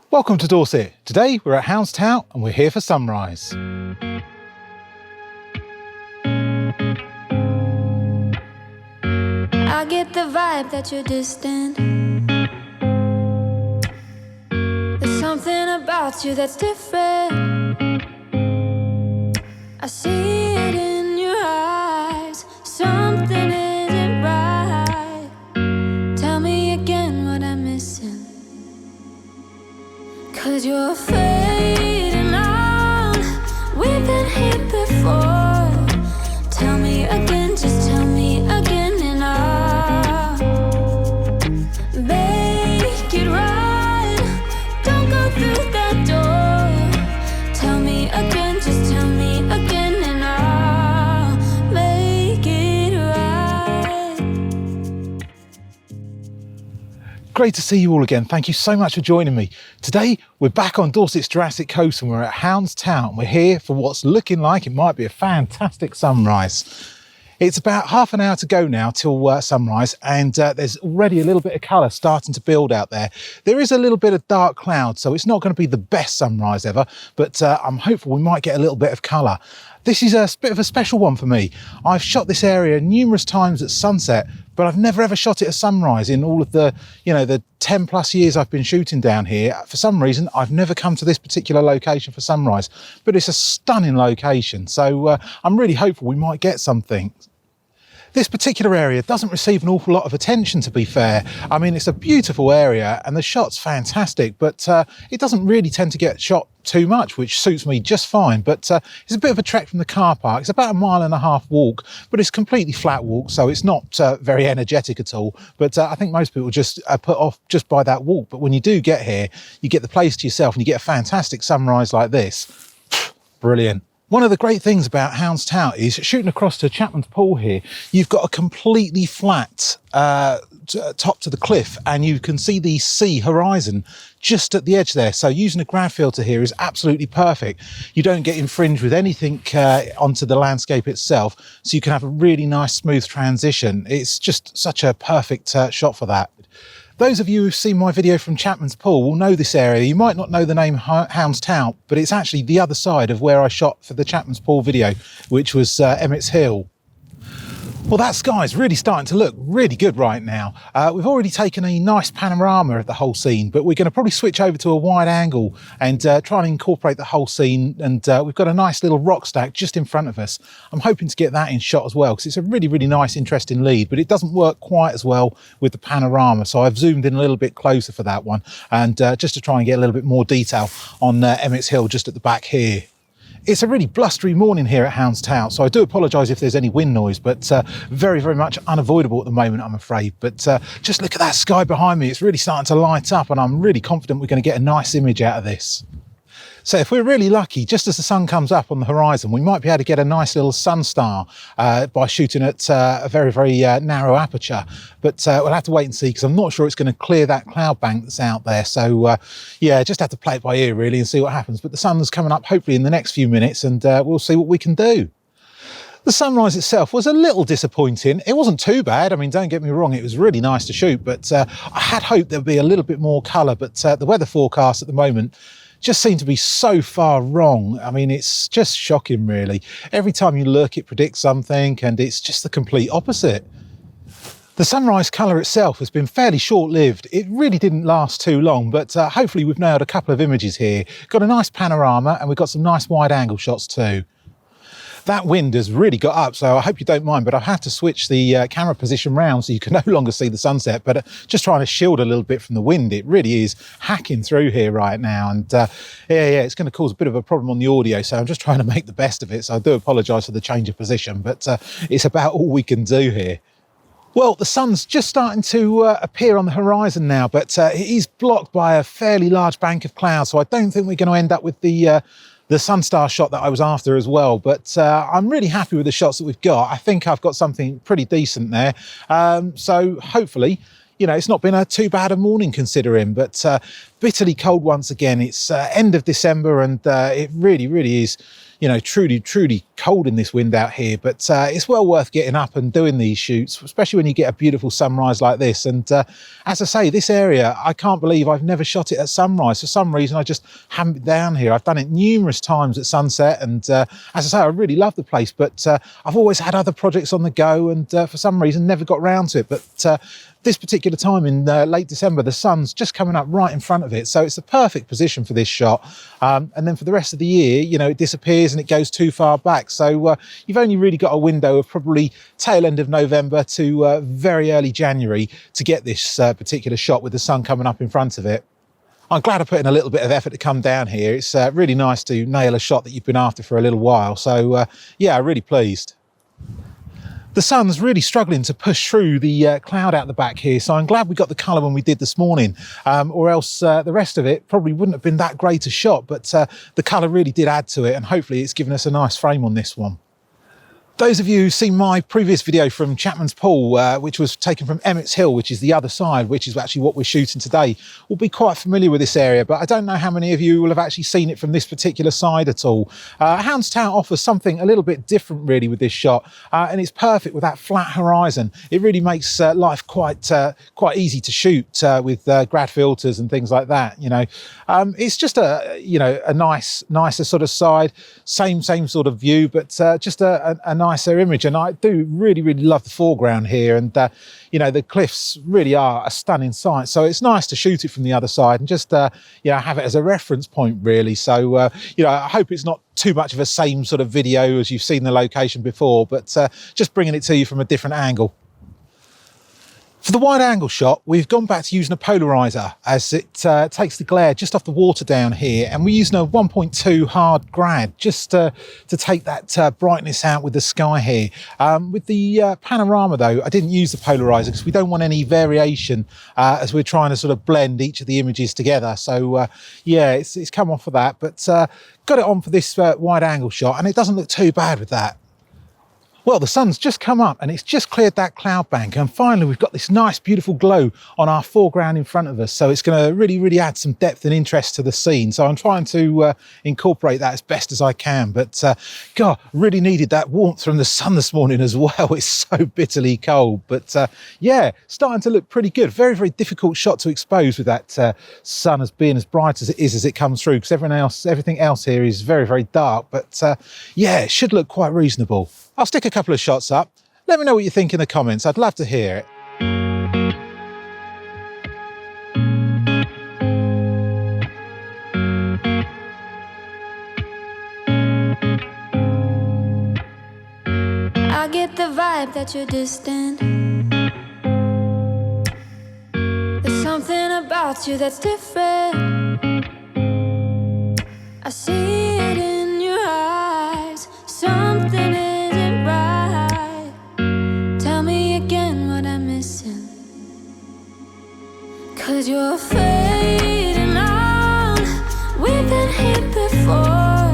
Welcome to Dorset. Today we're at Houns Tout and we're here for sunrise. I get the vibe that you're distant. There's something about you that's different. I see it in your eyes. Something isn't right. Tell me again what I'm missing. 'Cause you're fading out. We've been here before. Tell me again, just tell me again, and I'll make it right. Don't go through that door. Tell me again, just tell me again, and I'll make it right. Great to see you all again. Thank you so much for joining me. Today we're back on Dorset's Jurassic coast and we're at Houns Tout. We're here for what's looking like it might be a fantastic sunrise. It's about half an hour to go now till sunrise, and there's already a little bit of colour starting to build out there. There is a little bit of dark cloud, so it's not going to be the best sunrise ever, but I'm hopeful we might get a little bit of colour. This is a bit of a special one for me. I've shot this area numerous times at sunset, but I've never ever shot it at sunrise in all of the 10 plus years I've been shooting down here. For some reason, I've never come to this particular location for sunrise, but it's a stunning location. So I'm really hopeful we might get something. This particular area doesn't receive an awful lot of attention, to be fair. I mean, it's a beautiful area and the shot's fantastic, but it doesn't really tend to get shot too much, which suits me just fine. But it's a bit of a trek from the car park. It's about a 1.5 mile walk, but it's completely flat walk, so it's not very energetic at all. But I think most people just put off just by that walk. But when you do get here, you get the place to yourself and you get a fantastic sunrise like this. Brilliant. One of the great things about Houns Tout is shooting across to Chapman's Pool here, you've got a completely flat top to the cliff and you can see the sea horizon just at the edge there. So using a grad filter here is absolutely perfect. You don't get infringed with anything onto the landscape itself, so you can have a really nice smooth transition. It's just such a perfect shot for that. Those of you who've seen my video from Chapman's Pool will know this area. You might not know the name Houns Tout, but it's actually the other side of where I shot for the Chapman's Pool video, which was Emmett's Hill. Well, that sky's really starting to look really good right now. We've already taken a nice panorama of the whole scene, but we're going to probably switch over to a wide angle and try and incorporate the whole scene. And we've got a nice little rock stack just in front of us. I'm hoping to get that in shot as well, because it's a really, really nice, interesting lead, but it doesn't work quite as well with the panorama. So I've zoomed in a little bit closer for that one, and just to try and get a little bit more detail on Emmett's Hill just at the back here. It's a really blustery morning here at Houns Tout, so I do apologise if there's any wind noise, but very, very much unavoidable at the moment, I'm afraid. But just look at that sky behind me. It's really starting to light up, and I'm really confident we're going to get a nice image out of this. So if we're really lucky, just as the sun comes up on the horizon, we might be able to get a nice little sun star by shooting at a very, very narrow aperture. But we'll have to wait and see, because I'm not sure it's going to clear that cloud bank that's out there. So yeah, just have to play it by ear really and see what happens. But the sun's coming up hopefully in the next few minutes, and we'll see what we can do. The sunrise itself was a little disappointing. It wasn't too bad. I mean, don't get me wrong, it was really nice to shoot, but I had hoped there'd be a little bit more colour. But the weather forecast at the moment just seem to be so far wrong. I mean, it's just shocking really. Every time you look, it predicts something, and it's just the complete opposite. The sunrise colour itself has been fairly short-lived. It really didn't last too long, but hopefully we've nailed a couple of images here. Got a nice panorama, and we've got some nice wide angle shots too. That wind has really got up, so I hope you don't mind, but I've had to switch the camera position round so you can no longer see the sunset, but just trying to shield a little bit from the wind. It really is hacking through here right now, and yeah, it's going to cause a bit of a problem on the audio, so I'm just trying to make the best of it. So I do apologise for the change of position, but it's about all we can do here. Well, the sun's just starting to appear on the horizon now, but it is blocked by a fairly large bank of clouds, so I don't think we're going to end up with the Sunstar shot that I was after as well. But I'm really happy with the shots that we've got. I think I've got something pretty decent there. So hopefully, it's not been too bad a morning considering, but bitterly cold once again. It's end of December, and it really, really is you know, truly cold in this wind out here, but it's well worth getting up and doing these shoots, especially when you get a beautiful sunrise like this. And as I say, this area, I can't believe I've never shot it at sunrise. For some reason, I just haven't been down here. I've done it numerous times at sunset, and as I say, I really love the place, but I've always had other projects on the go, and for some reason never got round to it. But this particular time in late December, the sun's just coming up right in front of it, so it's the perfect position for this shot. And then for the rest of the year, you know, it disappears and it goes too far back, so you've only really got a window of probably tail end of November to very early January to get this particular shot with the sun coming up in front of it. I'm glad I put in a little bit of effort to come down here. It's really nice to nail a shot that you've been after for a little while, so yeah, really pleased. The sun's really struggling to push through the cloud out the back here, so I'm glad we got the colour when we did this morning, or else the rest of it probably wouldn't have been that great a shot, but the colour really did add to it, and hopefully it's given us a nice frame on this one. Those of you who've seen my previous video from Chapman's Pool, which was taken from Emmett's Hill, which is the other side, which is actually what we're shooting today, will be quite familiar with this area, but I don't know how many of you will have actually seen it from this particular side at all. Houns Tout offers something a little bit different really with this shot, and it's perfect with that flat horizon. It really makes life quite easy to shoot with grad filters and things like that, you know. It's just a nicer sort of side, same sort of view, but just a nicer image. And I do really love the foreground here, and you know, the cliffs really are a stunning sight, so it's nice to shoot it from the other side and just you know, have it as a reference point really. So you know, I hope it's not too much of a same sort of video as you've seen the location before, but just bringing it to you from a different angle. For the wide angle shot, we've gone back to using a polarizer as it takes the glare just off the water down here, and we're using a 1.2 hard grad just to take that brightness out with the sky here. With the panorama though, I didn't use the polarizer because we don't want any variation as we're trying to sort of blend each of the images together. So yeah, it's come off of that, but got it on for this wide angle shot, and it doesn't look too bad with that. Well, the sun's just come up and it's just cleared that cloud bank, and finally we've got this nice beautiful glow on our foreground in front of us, so it's going to really add some depth and interest to the scene. So I'm trying to incorporate that as best as I can, but God, really needed that warmth from the sun this morning as well. It's so bitterly cold, but yeah, starting to look pretty good. Very difficult shot to expose with that sun as being as bright as it is as it comes through, because everything else here is very dark, but yeah, it should look quite reasonable. I'll stick a couple of shots up. Let me know what you think in the comments. I'd love to hear it. I get the vibe that you're distant. There's something about you that's different. I see it in your eyes. Something isn't right. Tell me again what I'm missing. 'Cause you're fading out. We've been here before.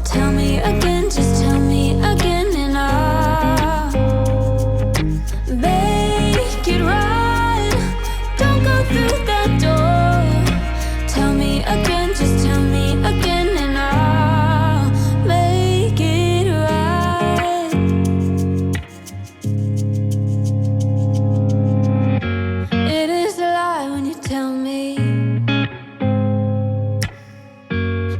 Tell me again, just tell me again, and I'll make it right. Don't go through that door. Tell me again, just tell me again, and I'll make it right. It is a lie when you tell me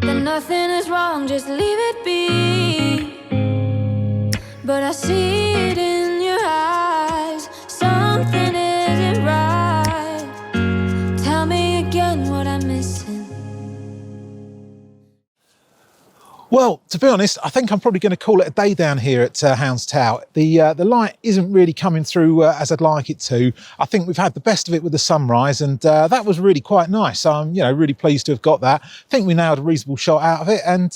that nothing is wrong, just leave it be. But I see it in your eyes. Something isn't right. Tell me again what I'm missing. Well, to be honest, I think I'm probably going to call it a day down here at Houns Tout. The light isn't really coming through as I'd like it to. I think we've had the best of it with the sunrise, and that was really quite nice. I'm, you know, really pleased to have got that. I think we nailed a reasonable shot out of it, and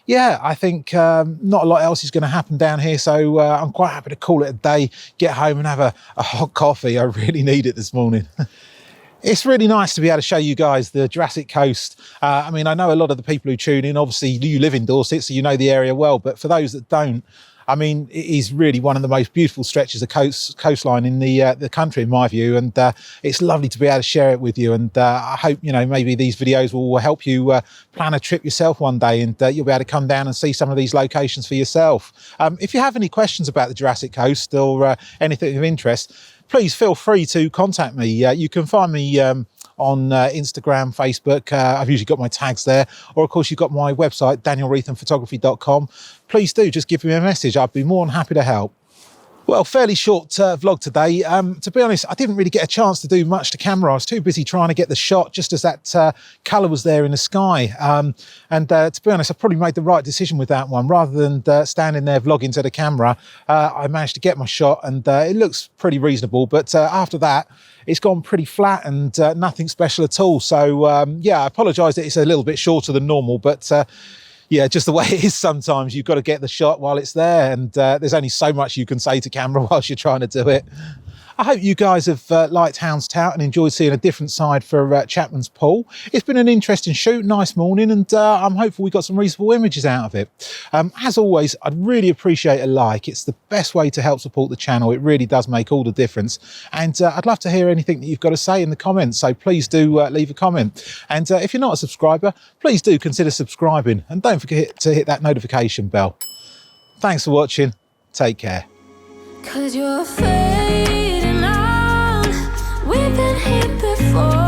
yeah, I think not a lot else is going to happen down here, so I'm quite happy to call it a day, get home and have a hot coffee. I really need it this morning. It's really nice to be able to show you guys the Jurassic coast. I mean, I know a lot of the people who tune in, obviously you live in Dorset, so you know the area well, but for those that don't, I mean, it is really one of the most beautiful stretches of coastline in the country, in my view, and it's lovely to be able to share it with you. And I hope, you know, maybe these videos will help you plan a trip yourself one day, and you'll be able to come down and see some of these locations for yourself. If you have any questions about the Jurassic Coast or anything of interest, please feel free to contact me. You can find me on Instagram, Facebook. I've usually got my tags there, or of course you've got my website, danielwrethamphotography.com. Please do just give me a message. I'd be more than happy to help. Well, fairly short vlog today. To be honest, I didn't really get a chance to do much to camera. I was too busy trying to get the shot just as that colour was there in the sky. To be honest, I probably made the right decision with that one. Rather than standing there vlogging to the camera, I managed to get my shot, and it looks pretty reasonable. But after that, it's gone pretty flat and nothing special at all. So yeah, I apologise that it's a little bit shorter than normal, but yeah, just the way it is sometimes. You've got to get the shot while it's there, and there's only so much you can say to camera whilst you're trying to do it. I hope you guys have liked Houns Tout and enjoyed seeing a different side for Chapman's Pool. It's been an interesting shoot, nice morning, and I'm hopeful we got some reasonable images out of it. As always, I'd really appreciate a like. It's the best way to help support the channel. It really does make all the difference. And I'd love to hear anything that you've got to say in the comments, so please do leave a comment. And if you're not a subscriber, please do consider subscribing, and don't forget to hit that notification bell. Thanks for watching. Take care. 'Cause you're fading out. We've been here before.